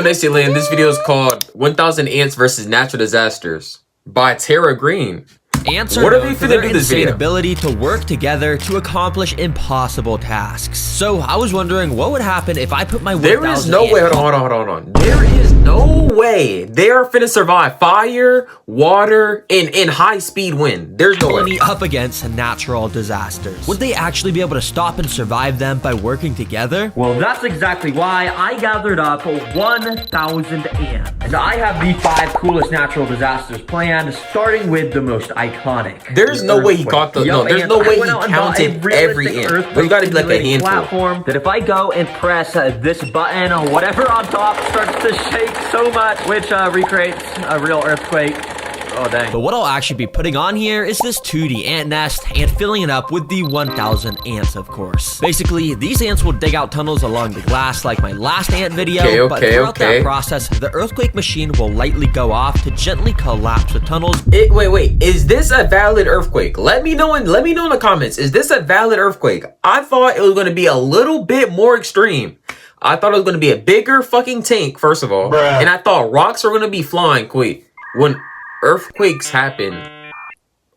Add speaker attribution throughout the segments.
Speaker 1: Ncyland. This video is called 1000 Ants versus Natural Disasters by Tara Green.
Speaker 2: Ants are known for their insane ability to work together to accomplish impossible tasks. So I was wondering what would happen if I put my 1000
Speaker 1: There is no way, hold on. There is no way they are finna survive fire, water, and high-speed wind. There's no way.
Speaker 2: Up against natural disasters. Would they actually be able to stop and survive them by working together?
Speaker 3: Well, that's exactly why I gathered up 1000 ants. And I have the 5 coolest natural disasters planned, starting with the most iconic.
Speaker 1: There's no way he caught the there's no way he counted every ant. There's gotta be like a handful.
Speaker 3: Platform that if I go and press this button or whatever on top starts to shake so much, which recreates a real earthquake. Oh, dang.
Speaker 2: But what I'll actually be putting on here is this 2D ant nest and filling it up with the 1000 ants, of course. Basically, these ants will dig out tunnels along the glass like my last ant video, but throughout that process, the earthquake machine will lightly go off to gently collapse the tunnels.
Speaker 1: Wait, is this a valid earthquake? Let me know in the comments. Is this a valid earthquake? I thought it was going to be a little bit more extreme. I thought it was going to be a bigger fucking tank, first of all. Bruh. And I thought rocks were going to be flying quick. When earthquakes happen,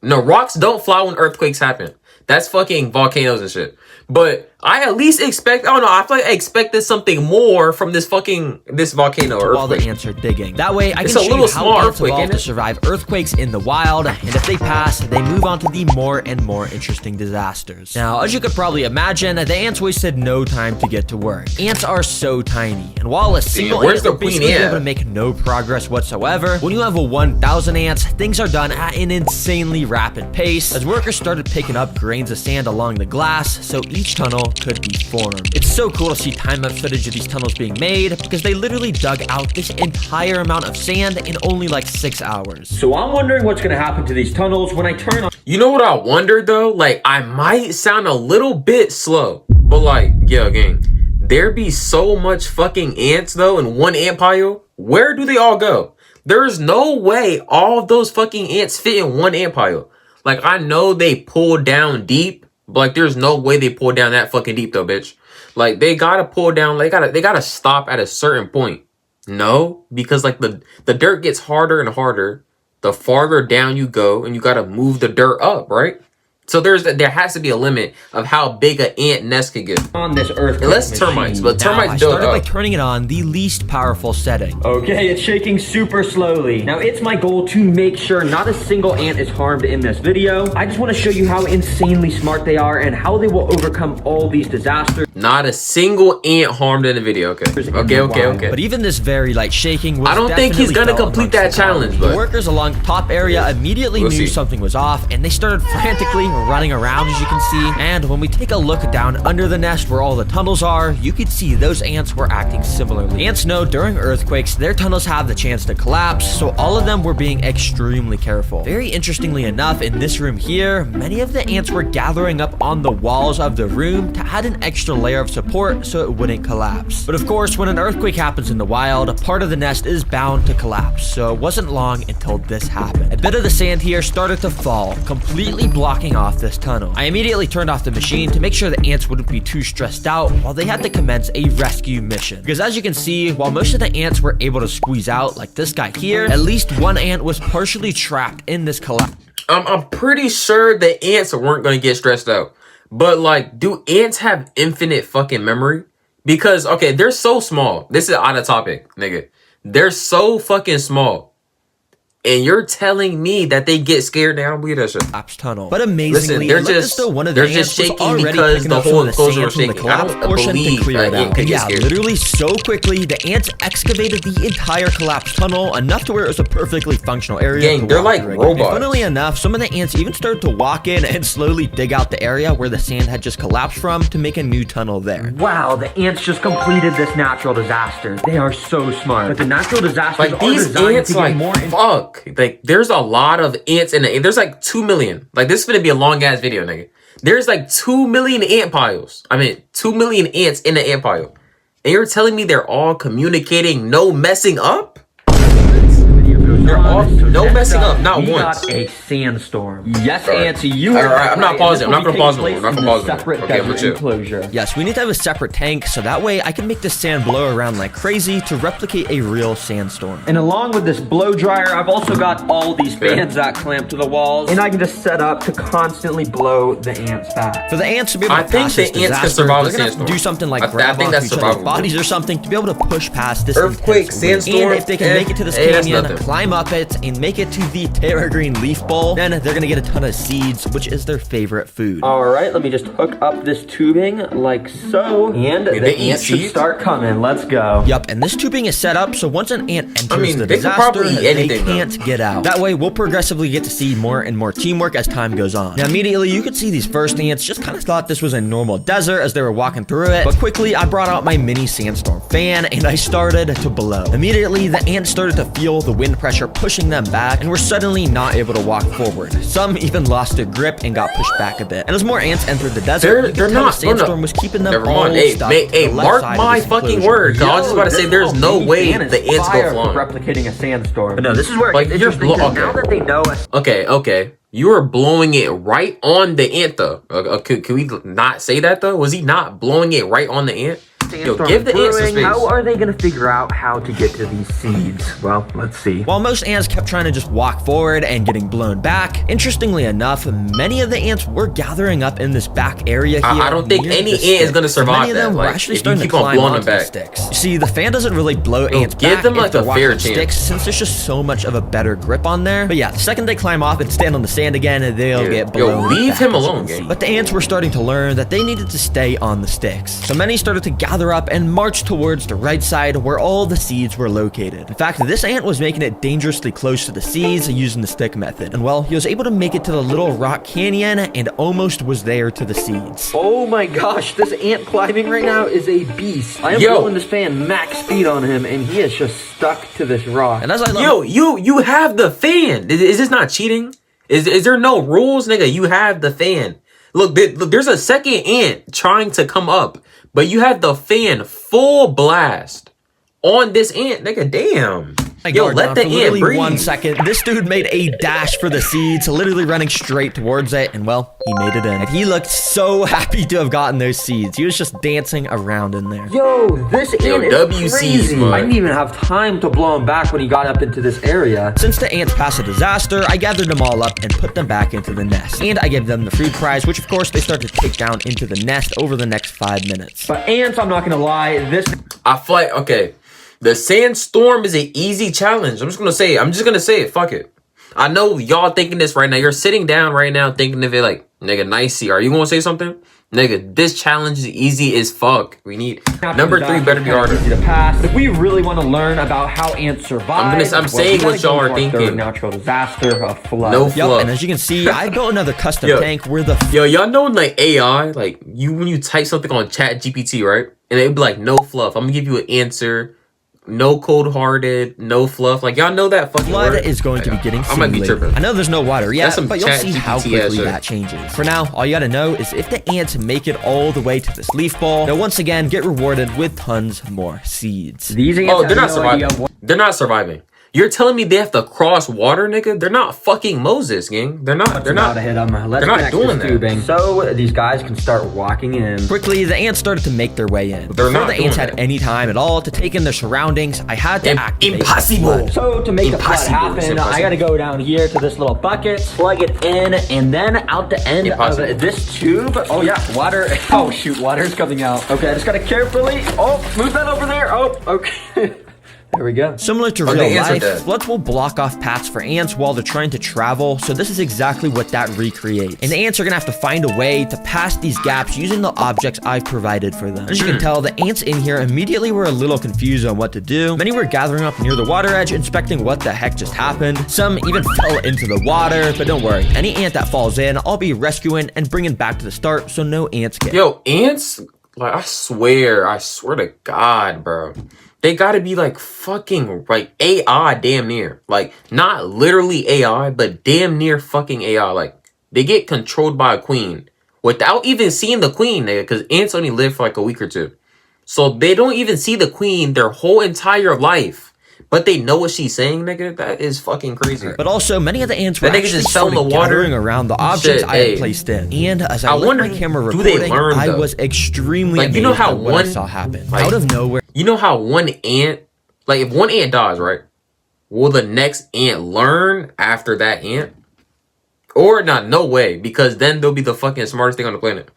Speaker 1: no, rocks don't fly when earthquakes happen. That's fucking volcanoes and shit. But I at least expect, I don't know, I feel like I expected something more from this volcano or earthquake.
Speaker 2: While the ants are digging. That way, I can show you how ants evolve to survive earthquakes in the wild, and if they pass, they move on to the more and more interesting disasters. Now, as you could probably imagine, the ants wasted no time to get to work. Ants are so tiny, and while a single ant would basically be able to make no progress whatsoever, when you have 1000 ants, things are done at an insanely rapid pace, as workers started picking up grains of sand along the glass, so each tunnel could be formed. It's so cool to see time-lapse footage of these tunnels being made because they literally dug out this entire amount of sand in only like 6 hours.
Speaker 3: So I'm wondering what's gonna happen to these tunnels when I turn on.
Speaker 1: You know what I wonder though? Like, I might sound a little bit slow, but like, yeah, gang, there be so much fucking ants though in one ant pile. Where do they all go? There's no way all of those fucking ants fit in one ant pile. Like, I know they pull down deep, but like, there's no way they pull down that fucking deep though, bitch. Like, they gotta pull down, they gotta stop at a certain point. No, because like the dirt gets harder and harder the farther down you go, and you gotta move the dirt up, right? So there has to be a limit of how big an ant nest could get.
Speaker 3: On this earthquake
Speaker 1: unless termites, but termites build up.
Speaker 2: I started by turning it on the least powerful setting.
Speaker 3: Okay, it's shaking super slowly. Now it's my goal to make sure not a single ant is harmed in this video. I just want to show you how insanely smart they are and how they will overcome all these disasters.
Speaker 1: Not a single ant harmed in the video. Okay.
Speaker 2: But even this very light shaking was
Speaker 1: I don't think he's gonna complete that challenge. But
Speaker 2: the workers along the top area immediately knew something was off, and they started frantically running around, as you can see. And when we take a look down under the nest where all the tunnels are, you can see those ants were acting similarly. Ants know during earthquakes their tunnels have the chance to collapse, so all of them were being extremely careful. Very interestingly enough, in this room here, many of the ants were gathering up on the walls of the room to add an extra layer of support so it wouldn't collapse. But of course, when an earthquake happens in the wild, a part of the nest is bound to collapse, so it wasn't long until this happened. A bit of the sand here started to fall, completely blocking off this tunnel. I immediately turned off the machine to make sure the ants wouldn't be too stressed out while they had to commence a rescue mission. Because as you can see, while most of the ants were able to squeeze out, like this guy here, at least one ant was partially trapped in this collapse.
Speaker 1: I'm pretty sure the ants weren't gonna get stressed out. But like, do ants have infinite fucking memory? Because, okay, they're so small. This is out of topic, nigga. They're so fucking small. And you're telling me that they get scared? I don't believe that shit.
Speaker 2: Tunnel. But amazingly,
Speaker 1: listen, they're just shaking because the whole enclosure was shaking. I don't believe that ant could get scared.
Speaker 2: Literally so quickly, the ants excavated the entire collapsed tunnel, enough to where it was a perfectly functional area.
Speaker 1: Gang, they're like robots.
Speaker 2: And funnily enough, some of the ants even started to walk in and slowly dig out the area where the sand had just collapsed from to make a new tunnel there.
Speaker 3: Wow, the ants just completed this natural disaster. They are so smart. But the natural disasters
Speaker 1: like these ants, like fuck. Like, there's a lot of ants in it. There's like 2 million. Like, this is gonna be a long ass video, nigga. There's like 2 million ant piles. I mean, 2 million ants in the ant pile. And you're telling me they're all communicating, no messing up? They're off.
Speaker 3: So
Speaker 1: No
Speaker 3: next
Speaker 1: messing up. Not
Speaker 3: we
Speaker 1: once.
Speaker 3: got a sandstorm. Yes,
Speaker 1: All right.
Speaker 3: Ants, you
Speaker 1: All
Speaker 3: heard
Speaker 1: right, I'm not
Speaker 3: right.
Speaker 1: pausing. I'm not
Speaker 3: This
Speaker 1: gonna
Speaker 3: will
Speaker 1: pause
Speaker 3: be
Speaker 1: no more. I'm not
Speaker 3: taking
Speaker 1: gonna
Speaker 3: place
Speaker 1: pause no
Speaker 3: in a separate
Speaker 1: more. Okay, I'm
Speaker 3: desert
Speaker 1: chill.
Speaker 3: enclosure.
Speaker 2: Yes, we need to have a separate tank, so that way I can make the sand blow around like crazy to replicate a real sandstorm.
Speaker 3: And along with this blow dryer, I've also got all these
Speaker 1: Okay.
Speaker 3: fans that clamp to the walls, and I can just set up to constantly blow the ants back.
Speaker 2: For the ants to be able to
Speaker 1: I think
Speaker 2: pass
Speaker 1: the
Speaker 2: this
Speaker 1: ants can
Speaker 2: disaster,
Speaker 1: survive
Speaker 2: they're
Speaker 1: a
Speaker 2: gonna have to
Speaker 1: sandstorm.
Speaker 2: do something like
Speaker 1: I
Speaker 2: grab
Speaker 1: think
Speaker 2: onto
Speaker 1: that's
Speaker 2: each other's
Speaker 1: survivable.
Speaker 2: bodies or something to be able to push past this
Speaker 1: Earthquake,
Speaker 2: intense wind.
Speaker 1: sandstorm,
Speaker 2: And if they can make it to this
Speaker 1: hey, that's
Speaker 2: canyon,
Speaker 1: nothing.
Speaker 2: climb up it, and make it to the Terra Green leaf bowl, then they're gonna get a ton of seeds, which is their favorite food.
Speaker 3: All right, let me just hook up this tubing like so, and
Speaker 1: They
Speaker 3: the
Speaker 1: eat
Speaker 3: ants should
Speaker 1: seeds?
Speaker 3: start coming. Let's go.
Speaker 2: Yup, and this tubing is set up so once an ant enters the
Speaker 1: they could
Speaker 2: disaster,
Speaker 1: probably eat anything,
Speaker 2: they can't get out. That way, we'll progressively get to see more and more teamwork as time goes on. Now, immediately, you could see these first ants just kind of thought this was a normal desert as they were walking through it, but quickly, I brought out my mini sandstorm fan, and I started to blow. Immediately, the ants started to feel the wind pressure pushing them back, and were suddenly not able to walk forward. Some even lost their grip and got pushed back a bit. And as more ants entered the desert, you could tell the sandstorm was keeping them
Speaker 1: Never
Speaker 2: all
Speaker 1: mind. Hey,
Speaker 2: stuck
Speaker 1: hey,
Speaker 2: to the left
Speaker 1: mark
Speaker 2: side of
Speaker 1: my
Speaker 2: this
Speaker 1: fucking
Speaker 2: enclosure.
Speaker 1: word. 'Cause I was just about to say there's no way the ants go
Speaker 3: fire
Speaker 1: flying.
Speaker 3: for replicating a sandstorm. But no, this is where
Speaker 1: Like,
Speaker 3: it's
Speaker 1: you're
Speaker 3: interesting 'cause
Speaker 1: okay.
Speaker 3: now that they know us.
Speaker 1: Okay. You were blowing it right on the ant though. Can we not say that though? Was he not blowing it right on the ant? Yo, give the ants some
Speaker 3: brewing.
Speaker 1: space.
Speaker 3: How are they gonna figure out how to get to these seeds? Well, let's see.
Speaker 2: While most ants kept trying to just walk forward and getting blown back, interestingly enough, many of the ants were gathering up in this back area here.
Speaker 1: I don't think
Speaker 2: near
Speaker 1: any
Speaker 2: the
Speaker 1: ant is gonna
Speaker 2: sticks.
Speaker 1: survive
Speaker 2: Many of them
Speaker 1: that.
Speaker 2: were
Speaker 1: Like,
Speaker 2: actually
Speaker 1: if you
Speaker 2: starting to
Speaker 1: keep on
Speaker 2: climb
Speaker 1: blowing
Speaker 2: onto
Speaker 1: them
Speaker 2: the
Speaker 1: back.
Speaker 2: sticks. You see, the fan doesn't really blow ants
Speaker 1: give
Speaker 2: back
Speaker 1: them,
Speaker 2: if
Speaker 1: like,
Speaker 2: they're
Speaker 1: a
Speaker 2: walking
Speaker 1: fair
Speaker 2: on
Speaker 1: chance.
Speaker 2: sticks, since there's just so much of a better grip on there. But yeah, the second they climb off and stand on the sand again, they'll
Speaker 1: Yeah.
Speaker 2: get
Speaker 1: Yo,
Speaker 2: blown
Speaker 1: leave
Speaker 2: back,
Speaker 1: him
Speaker 2: as you
Speaker 1: alone,
Speaker 2: can see.
Speaker 1: gang.
Speaker 2: But the ants were starting to learn that they needed to stay on the sticks. So many started to gather up and march towards the right side where all the seeds were located. In fact, this ant was making it dangerously close to the seeds using the stick method. And well, he was able to make it to the little rock canyon and almost was there to the seeds.
Speaker 3: Oh my gosh, this ant climbing right now is a beast. I am
Speaker 1: Yo.
Speaker 3: blowing this fan max speed on him, and he is just stuck to this rock.
Speaker 2: And as I
Speaker 1: Yo, you have the fan. Is this not cheating? Is there no rules, nigga? You have the fan. Look, there's a second ant trying to come up, but you have the fan full blast on this ant, nigga. Damn.
Speaker 2: I
Speaker 1: Yo,
Speaker 2: guard
Speaker 1: let
Speaker 2: down
Speaker 1: the
Speaker 2: for
Speaker 1: ant
Speaker 2: literally
Speaker 1: breathe.
Speaker 2: 1 second. This dude made a dash for the seeds, literally running straight towards it, and well, he made it in. And he looked so happy to have gotten those seeds. He was just dancing around in there.
Speaker 3: Yo, this ant is
Speaker 1: WC's,
Speaker 3: crazy.
Speaker 1: man.
Speaker 3: I didn't even have time to blow him back when he got up into this area.
Speaker 2: Since the ants passed a disaster, I gathered them all up and put them back into the nest. And I gave them the food prize, which of course they start to take down into the nest over the next 5 minutes.
Speaker 3: But ants, I'm not gonna lie, this
Speaker 1: I feel like, okay, the sandstorm is an easy challenge. I'm just gonna say it. Fuck it. I know y'all thinking this right now. You're sitting down right now thinking of it like, nigga, nicey. Are you gonna say something? Nigga, this challenge is easy as fuck. We need number 3 better be harder.
Speaker 3: Easy to pass. If we really want to learn about how ants survive,
Speaker 1: I'm saying
Speaker 3: we
Speaker 1: what
Speaker 3: gotta
Speaker 1: y'all
Speaker 3: go
Speaker 1: are
Speaker 3: for a
Speaker 1: thinking.
Speaker 3: third natural disaster, a flood.
Speaker 1: No
Speaker 2: Yep,
Speaker 1: fluff.
Speaker 2: and as you can see, I built another custom
Speaker 1: Yo.
Speaker 2: tank where the
Speaker 1: Yo, y'all know like AI, like when you type something on Chat GPT, right? And it'd be like, no fluff. I'm gonna give you an answer. No cold hearted, no fluff. Like y'all know that fucking
Speaker 2: flood
Speaker 1: word?
Speaker 2: is going to be getting
Speaker 1: I might be
Speaker 2: simulated.
Speaker 1: tripping.
Speaker 2: I know there's no water yet,
Speaker 1: That's some
Speaker 2: but you'll
Speaker 1: Chat
Speaker 2: see how
Speaker 1: GPT
Speaker 2: quickly
Speaker 1: shit.
Speaker 2: that changes. For now, all you gotta know is if the ants make it all the way to this leaf ball, they'll once again get rewarded with tons more seeds.
Speaker 3: These ants
Speaker 1: Oh, they're
Speaker 3: have
Speaker 1: not
Speaker 3: no idea
Speaker 1: surviving.
Speaker 3: what-
Speaker 1: They're not surviving. You're telling me they have to cross water, nigga? They're not fucking Moses, gang. They're not. They're
Speaker 3: about
Speaker 1: not.
Speaker 3: to hit them. Let's
Speaker 1: they're not
Speaker 3: connect
Speaker 1: doing
Speaker 3: this
Speaker 1: that.
Speaker 3: tubing. So these guys can start walking in.
Speaker 2: Quickly, the ants started to make their way in.
Speaker 1: They're
Speaker 2: Before
Speaker 1: not
Speaker 2: the
Speaker 1: doing
Speaker 2: ants had
Speaker 1: that.
Speaker 2: any time at all to take in their surroundings, I had to activate the
Speaker 1: Impossible.
Speaker 2: flood.
Speaker 3: So to make the flood
Speaker 1: Impossible.
Speaker 3: happen,
Speaker 1: It's impossible.
Speaker 3: I gotta go down here to this little bucket, plug it in, and then out the end
Speaker 1: Impossible.
Speaker 3: of this tube. Oh yeah, water. Oh shoot, water's coming out. Okay, I just gotta carefully. Oh, move that over there. Oh, okay. There we go.
Speaker 2: Similar to
Speaker 1: Oh, the
Speaker 2: real
Speaker 1: ants are
Speaker 2: life,
Speaker 1: dead.
Speaker 2: floods will block off paths for ants while they're trying to travel, so this is exactly what that recreates. And the ants are gonna have to find a way to pass these gaps using the objects I've provided for them. As you can tell, the ants in here immediately were a little confused on what to do. Many were gathering up near the water edge, inspecting what the heck just happened. Some even fell into the water, but don't worry, any ant that falls in, I'll be rescuing and bringing back to the start so no ants get.
Speaker 1: Yo, ants. Like I swear to God, bro. They gotta be like fucking like AI damn near. Like not literally AI, but damn near fucking AI. Like they get controlled by a queen without even seeing the queen, nigga, because ants only live for like a week or two. So they don't even see the queen their whole entire life. but they know what she's saying, nigga. That is fucking crazy.
Speaker 2: But also, many of the ants were
Speaker 1: That nigga
Speaker 2: actually
Speaker 1: just fell in the water.
Speaker 2: gathering around the objects
Speaker 1: Shit,
Speaker 2: I had
Speaker 1: hey.
Speaker 2: placed in. And as I
Speaker 1: wonder,
Speaker 2: lit my camera
Speaker 1: do they
Speaker 2: recording,
Speaker 1: learn,
Speaker 2: I
Speaker 1: though?
Speaker 2: was extremely
Speaker 1: Like,
Speaker 2: amazed
Speaker 1: you know how
Speaker 2: at what I
Speaker 1: one-
Speaker 2: saw happen.
Speaker 1: like-
Speaker 2: Out of nowhere.
Speaker 1: You know how one ant, like if one ant dies, right? Will the next ant learn after that ant? Or not? No way, because then they'll be the fucking smartest thing on the planet.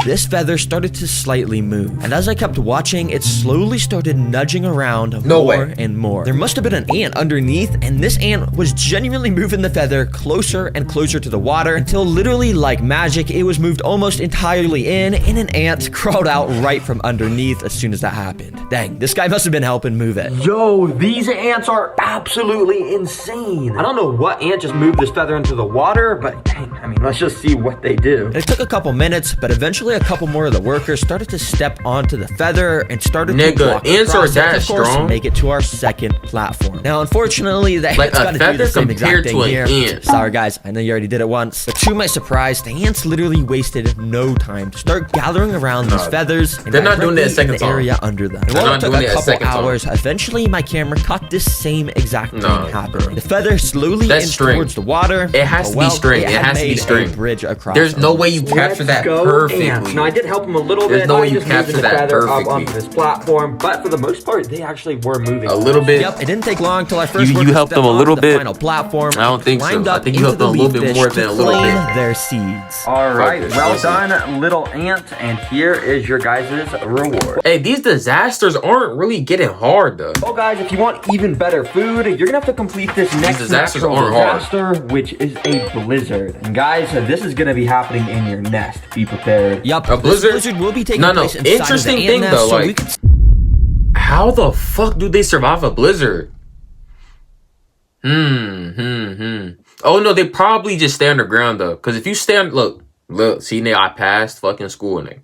Speaker 2: This feather started to slightly move, and as I kept watching, it slowly started nudging around
Speaker 1: No
Speaker 2: more
Speaker 1: way.
Speaker 2: and more. There must have been an ant underneath, and this ant was genuinely moving the feather closer and closer to the water until literally like magic, it was moved almost entirely in, and an ant crawled out right from underneath as soon as that happened. Dang, this guy must have been helping move it.
Speaker 3: Yo, these ants are absolutely insane. I don't know what ant just moved this feather into the water, but dang, I mean, let's just see what they do.
Speaker 2: It took a couple minutes, but eventually a couple more of the workers started to step onto the feather and started
Speaker 1: Nigga,
Speaker 2: to walk
Speaker 1: ants are
Speaker 2: across it,
Speaker 1: that
Speaker 2: of course,
Speaker 1: strong?
Speaker 2: make it to our second platform. Now, unfortunately, the
Speaker 1: Like
Speaker 2: ants
Speaker 1: a
Speaker 2: got to do
Speaker 1: feather
Speaker 2: the same exact
Speaker 1: compared
Speaker 2: thing
Speaker 1: to an
Speaker 2: here.
Speaker 1: ant.
Speaker 2: Sorry, guys, I know you already did it once, but to my surprise, the ants literally wasted no time to start gathering around these feathers and
Speaker 1: they're not doing that a
Speaker 2: directly
Speaker 1: second
Speaker 2: in the
Speaker 1: time.
Speaker 2: area under them. And
Speaker 1: They're
Speaker 2: while
Speaker 1: not
Speaker 2: it took
Speaker 1: doing
Speaker 2: a
Speaker 1: it a
Speaker 2: couple
Speaker 1: second time.
Speaker 2: hours, eventually my camera caught this same exact thing
Speaker 1: No,
Speaker 2: happening.
Speaker 1: bro.
Speaker 2: The feather slowly
Speaker 1: That's
Speaker 2: inched
Speaker 1: string.
Speaker 2: towards the water.
Speaker 1: It has to be string. It
Speaker 2: had
Speaker 1: has to be
Speaker 2: made a
Speaker 1: string.
Speaker 2: bridge across.
Speaker 1: There's no
Speaker 2: them.
Speaker 1: way you capture that perfectly.
Speaker 3: Ants. Now I did help them a little
Speaker 1: There's
Speaker 3: bit.
Speaker 1: no
Speaker 3: I
Speaker 1: way you
Speaker 3: just moved
Speaker 1: capture
Speaker 3: the
Speaker 1: that
Speaker 3: feather up
Speaker 1: perfectly.
Speaker 3: onto this platform, but for the most part, they actually were moving
Speaker 1: A little bit.
Speaker 2: Yep, it didn't take long till I first
Speaker 1: You
Speaker 2: worked
Speaker 1: helped
Speaker 2: step
Speaker 1: them a
Speaker 2: onto
Speaker 1: little
Speaker 2: the
Speaker 1: bit.
Speaker 2: final platform.
Speaker 1: I don't think so.
Speaker 2: climbed
Speaker 1: I
Speaker 2: up
Speaker 1: think you
Speaker 2: into
Speaker 1: helped them a
Speaker 2: the
Speaker 1: little bit
Speaker 2: leaf
Speaker 1: more
Speaker 2: dish
Speaker 1: than
Speaker 2: to
Speaker 1: a little
Speaker 2: claim
Speaker 1: bit.
Speaker 2: their seeds.
Speaker 3: All right,
Speaker 1: Fuck this,
Speaker 3: well
Speaker 1: listen.
Speaker 3: done, little ant, and here is your guys' reward.
Speaker 1: Hey, these disasters aren't really getting hard though.
Speaker 3: Well, guys, if you want even better food, you're gonna have to complete this next
Speaker 1: disasters
Speaker 3: natural
Speaker 1: aren't hard.
Speaker 3: disaster, which is a blizzard. And guys, this is gonna be happening in your nest. Be prepared.
Speaker 2: Yup,
Speaker 1: A blizzard?
Speaker 2: This blizzard will be taking
Speaker 1: No,
Speaker 2: place inside
Speaker 1: interesting
Speaker 2: of the
Speaker 1: thing
Speaker 2: ant nest,
Speaker 1: though,
Speaker 2: so we
Speaker 1: like,
Speaker 2: could
Speaker 1: how the fuck do they survive a blizzard? Oh no, they probably just stay underground though. Cause if you stay on, look, see, nigga, I passed fucking school, nigga.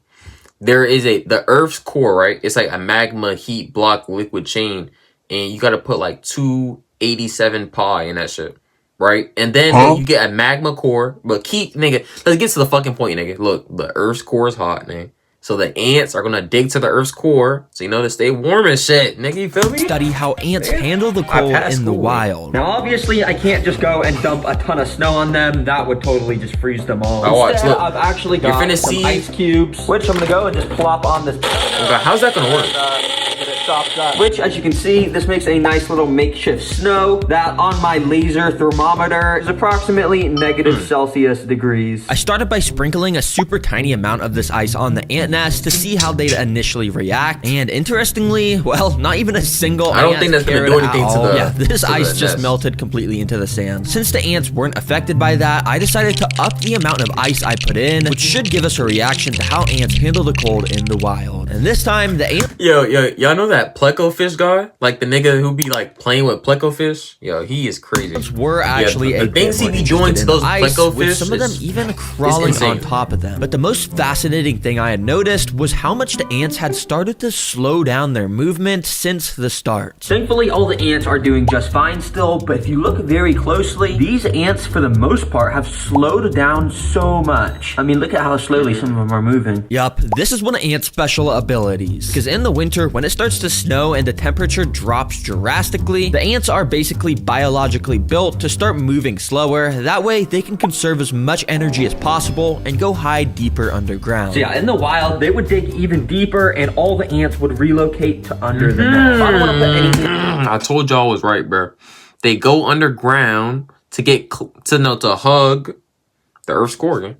Speaker 1: There is the Earth's core, right? It's like a magma heat block liquid chain, and you gotta put like 287 pi in that shit, right? And then you get a magma core. But nigga, let's get to the fucking point, nigga. Look, the Earth's core is hot, nigga. So the ants are gonna dig to the Earth's core, so you know to stay warm and shit, nigga. You feel me?
Speaker 2: study how ants handle the
Speaker 1: I
Speaker 2: cold
Speaker 1: passed
Speaker 2: in the
Speaker 1: school.
Speaker 2: wild.
Speaker 3: Now, obviously, I can't just go and dump a ton of snow on them. That would totally just freeze them all.
Speaker 1: Oh, watch,
Speaker 3: Instead,
Speaker 1: look.
Speaker 3: I've actually
Speaker 1: You're
Speaker 3: got
Speaker 1: finna
Speaker 3: some
Speaker 1: see-
Speaker 3: ice cubes, which I'm gonna go and just plop on this.
Speaker 1: Okay, how's that gonna work?
Speaker 3: Get it chopped up. Which, as you can see, this makes a nice little makeshift snow that on my laser thermometer is approximately negative Celsius degrees.
Speaker 2: I started by sprinkling a super tiny amount of this ice on the ant nest to see how they'd initially react, and interestingly, well, not even a single
Speaker 1: I don't
Speaker 2: ant
Speaker 1: think that's gonna
Speaker 2: cared
Speaker 1: do
Speaker 2: at
Speaker 1: anything to
Speaker 2: all.
Speaker 1: the-
Speaker 2: Yeah, this
Speaker 1: to the
Speaker 2: ice just
Speaker 1: nest.
Speaker 2: melted completely into the sand. Since the ants weren't affected by that, I decided to up the amount of ice I put in, which should give us a reaction to how ants handle the cold in the wild. And this time, the ant
Speaker 1: Y'all know that pleco fish guy? Like the nigga who be like playing with pleco fish? Yo, he is crazy.
Speaker 2: were actually
Speaker 1: the
Speaker 2: a
Speaker 1: things
Speaker 2: bit
Speaker 1: he
Speaker 2: more
Speaker 1: be doing to
Speaker 2: interested in
Speaker 1: those
Speaker 2: the ice,
Speaker 1: pleco
Speaker 2: with
Speaker 1: fish
Speaker 2: some of them
Speaker 1: is-
Speaker 2: even crawling
Speaker 1: insane.
Speaker 2: on top of them. But the most fascinating thing I had noticed was how much the ants had started to slow down their movement since the start.
Speaker 3: Thankfully, all the ants are doing just fine still, but if you look very closely, these ants, for the most part, have slowed down so much. I mean, look at how slowly some of them are moving.
Speaker 2: Yup, this is one of ants' special abilities. Because in the winter, when it starts to snow and the temperature drops drastically, the ants are basically biologically built to start moving slower. That way, they can conserve as much energy as possible and go hide deeper underground.
Speaker 3: So yeah, in the wild, they would dig even deeper, and all the ants would relocate to under the nest. So I don't want to put anything.
Speaker 1: I told y'all I was right, bro. They go underground to get to hug the Earth's core. Yeah?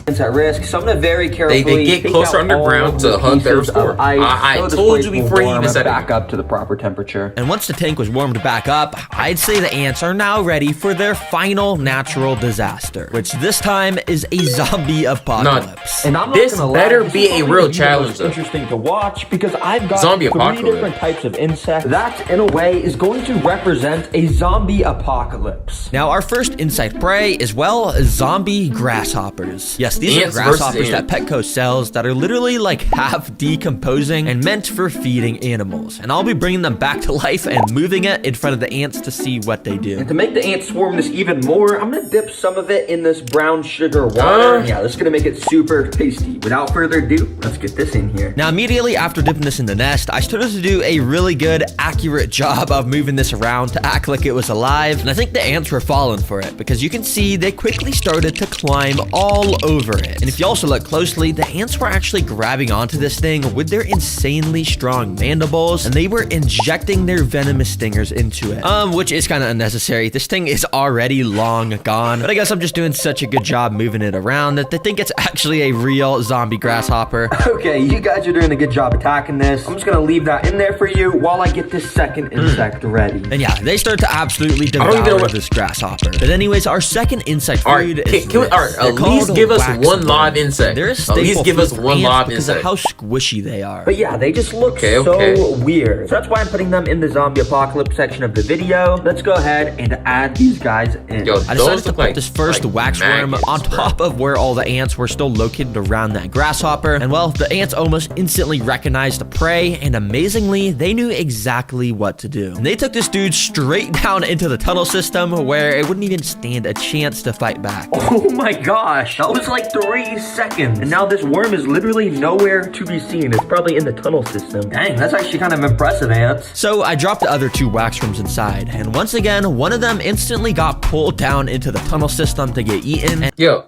Speaker 3: It's at risk, so I'm gonna very carefully.
Speaker 1: They get
Speaker 3: take
Speaker 1: closer
Speaker 3: out
Speaker 1: underground
Speaker 3: all
Speaker 1: to
Speaker 3: the
Speaker 1: hug their
Speaker 3: pieces
Speaker 1: score.
Speaker 3: of ice,
Speaker 1: I
Speaker 3: so this
Speaker 1: told
Speaker 3: place
Speaker 1: you
Speaker 3: will
Speaker 1: before you even
Speaker 3: warm
Speaker 1: said it.
Speaker 3: back up to the proper temperature.
Speaker 2: And once the tank was warmed back up, I'd say the ants are now ready for their final natural disaster, which this time is a zombie apocalypse.
Speaker 3: And I'm not
Speaker 1: This
Speaker 3: gonna
Speaker 1: better
Speaker 3: lie,
Speaker 1: be
Speaker 3: this is
Speaker 1: a
Speaker 3: probably
Speaker 1: real
Speaker 3: gonna be the
Speaker 1: challenge,
Speaker 3: most
Speaker 1: though.
Speaker 3: interesting to watch because I've got
Speaker 1: Zombie
Speaker 3: three
Speaker 1: apocalypse.
Speaker 3: different types of insects that, in a way, is going to represent a zombie apocalypse.
Speaker 2: Now, our first insect prey is, well, zombie grasshoppers. Yes, ants, these
Speaker 1: Ants
Speaker 2: are
Speaker 1: versus
Speaker 2: grasshoppers that
Speaker 1: ants.
Speaker 2: Petco sells that are literally like half decomposing and meant for feeding animals. And I'll be bringing them back to life and moving it in front of the ants to see what they do.
Speaker 3: And to make the ants swarm this even more, I'm gonna dip some of it in this brown sugar water. Yeah, this is gonna make it super tasty. Without further ado, let's get this in here.
Speaker 2: Now, immediately after dipping this in the nest, I started to do a really good, accurate job of moving this around to act like it was alive. And I think the ants were falling for it because you can see they quickly started to climb all over it. And if you also look closely, the ants were actually grabbing onto this thing with their insanely strong mandibles, and they were injecting their venomous stingers into it. Which is kind of unnecessary. This thing is already long gone, but I guess I'm just doing such a good job moving it around that they think it's actually a real zombie grasshopper.
Speaker 3: Okay, you guys are doing a good job attacking this. I'm just gonna leave that in there for you while I get this second insect ready.
Speaker 2: And yeah, they start to absolutely devour this grasshopper. But anyways, our second insect food is
Speaker 1: can we, at least give us one live insect.
Speaker 2: They're a
Speaker 1: At
Speaker 2: staple
Speaker 1: least give us
Speaker 2: food for
Speaker 1: one
Speaker 2: ants
Speaker 1: live
Speaker 2: because
Speaker 1: insect.
Speaker 2: of how squishy they are.
Speaker 3: But yeah, they just look so weird. So that's why I'm putting them in the zombie apocalypse section of the video. Let's go ahead and add these guys in.
Speaker 1: Yo,
Speaker 2: I decided to put this first waxworm
Speaker 1: maggots,
Speaker 2: on top of where all the ants were still located around that grasshopper. And well, the ants almost instantly recognized the prey, and amazingly, they knew exactly what to do. And they took this dude straight down into the tunnel system where it wouldn't even stand a chance to fight back.
Speaker 3: Oh my gosh, that was like 3 seconds. And now this worm is literally nowhere to be seen. It's probably in the tunnel system. Dang, that's actually kind of impressive, ants.
Speaker 2: So I dropped the other 2 waxworms inside, and once again, one of them instantly got pulled down into the tunnel system to get eaten. And
Speaker 1: Yo,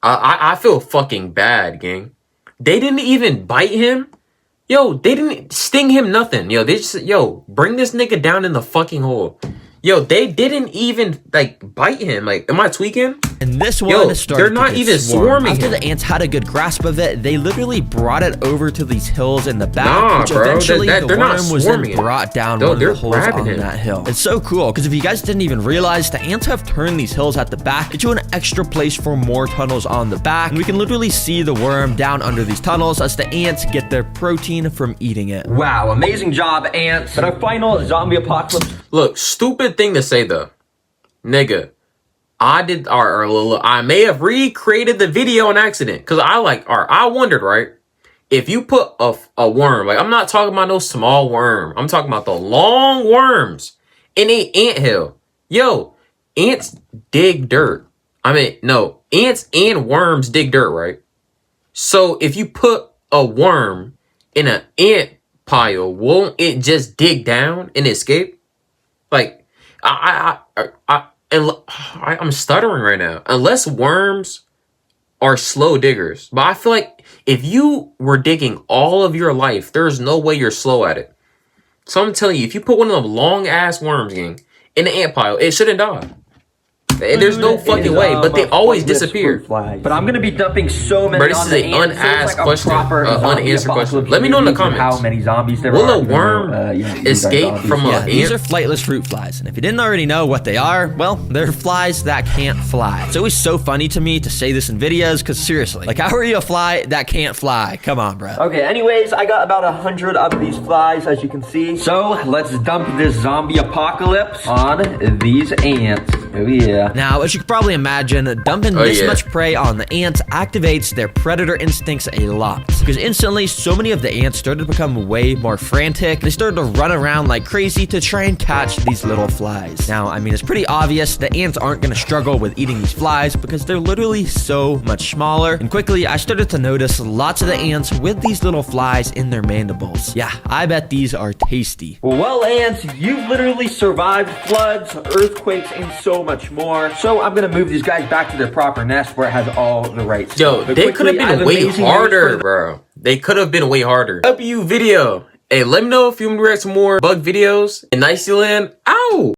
Speaker 1: I feel fucking bad, gang. They didn't even bite him. Yo, they didn't sting him nothing. Yo, they just, bring this nigga down in the fucking hole. Yo, they didn't even, like, bite him. Like, am I tweaking?
Speaker 2: And this one started
Speaker 1: they're not
Speaker 2: to get
Speaker 1: even
Speaker 2: swarmed.
Speaker 1: swarming
Speaker 2: After
Speaker 1: him.
Speaker 2: the ants had a good grasp of it, they literally brought it over to these hills in the back,
Speaker 1: Nah,
Speaker 2: which
Speaker 1: bro,
Speaker 2: eventually
Speaker 1: they're
Speaker 2: the
Speaker 1: not
Speaker 2: worm was then
Speaker 1: swarming him.
Speaker 2: brought down
Speaker 1: No,
Speaker 2: one of the
Speaker 1: they're
Speaker 2: holes
Speaker 1: grabbing
Speaker 2: on
Speaker 1: him.
Speaker 2: that hill. It's so cool, because if you guys didn't even realize, the ants have turned these hills at the back into an extra place for more tunnels on the back, and we can literally see the worm down under these tunnels as the ants get their protein from eating it.
Speaker 3: Wow, amazing job, ants. But our final zombie apocalypse.
Speaker 1: Look, stupid thing to say, though. Nigga, I may have recreated the video on accident. Because I wondered, right? If you put a worm, like, I'm not talking about no small worm. I'm talking about the long worms in a anthill. Yo, ants dig dirt. Ants and worms dig dirt, right? So if you put a worm in an ant pile, won't it just dig down and escape? Like, I'm stuttering right now. Unless worms are slow diggers. But I feel like if you were digging all of your life, there's no way you're slow at it. So I'm telling you, if you put one of them long ass worms in the ant pile, it shouldn't die. There's no fucking way, but they always disappear.
Speaker 3: But I'm gonna be dumping so many.
Speaker 1: Bro, this
Speaker 3: on
Speaker 1: is
Speaker 3: the
Speaker 1: an
Speaker 3: ants.
Speaker 1: unasked
Speaker 3: It's
Speaker 1: question,
Speaker 3: like a proper zombie
Speaker 1: unanswered question.
Speaker 3: apocalypse
Speaker 1: Let me know in the
Speaker 3: movie of
Speaker 1: comments.
Speaker 3: How many zombies there
Speaker 1: Will
Speaker 3: are?
Speaker 1: a worm
Speaker 3: these are
Speaker 1: escape
Speaker 3: zombies.
Speaker 1: from
Speaker 2: Yeah,
Speaker 1: a
Speaker 2: these
Speaker 1: ant?
Speaker 2: are flightless fruit flies, and if you didn't already know what they are, well, they're flies that can't fly. It's always so funny to me to say this in videos, because seriously, like, how are you a fly that can't fly? Come on, bro.
Speaker 3: Okay, anyways, I got about 100 of these flies, as you can see. So, let's dump this zombie apocalypse on these ants. Oh yeah.
Speaker 2: Now, as you can probably imagine, dumping this much prey on the ants activates their predator instincts a lot. Because instantly, so many of the ants started to become way more frantic. They started to run around like crazy to try and catch these little flies. Now, I mean, it's pretty obvious the ants aren't going to struggle with eating these flies because they're literally so much smaller. And quickly, I started to notice lots of the ants with these little flies in their mandibles. Yeah, I bet these are tasty.
Speaker 3: Well, ants, you've literally survived floods, earthquakes, and so much more. So I'm gonna move these guys back to their proper nest where it has all the right stuff.
Speaker 1: Yo,
Speaker 3: But
Speaker 1: they could have
Speaker 3: quickly, I have
Speaker 1: been way
Speaker 3: amazing
Speaker 1: harder,
Speaker 3: news for-
Speaker 1: bro. They could have been way harder. W video. Hey, let me know if you want me to react to more bug videos in Ncyland. Ow!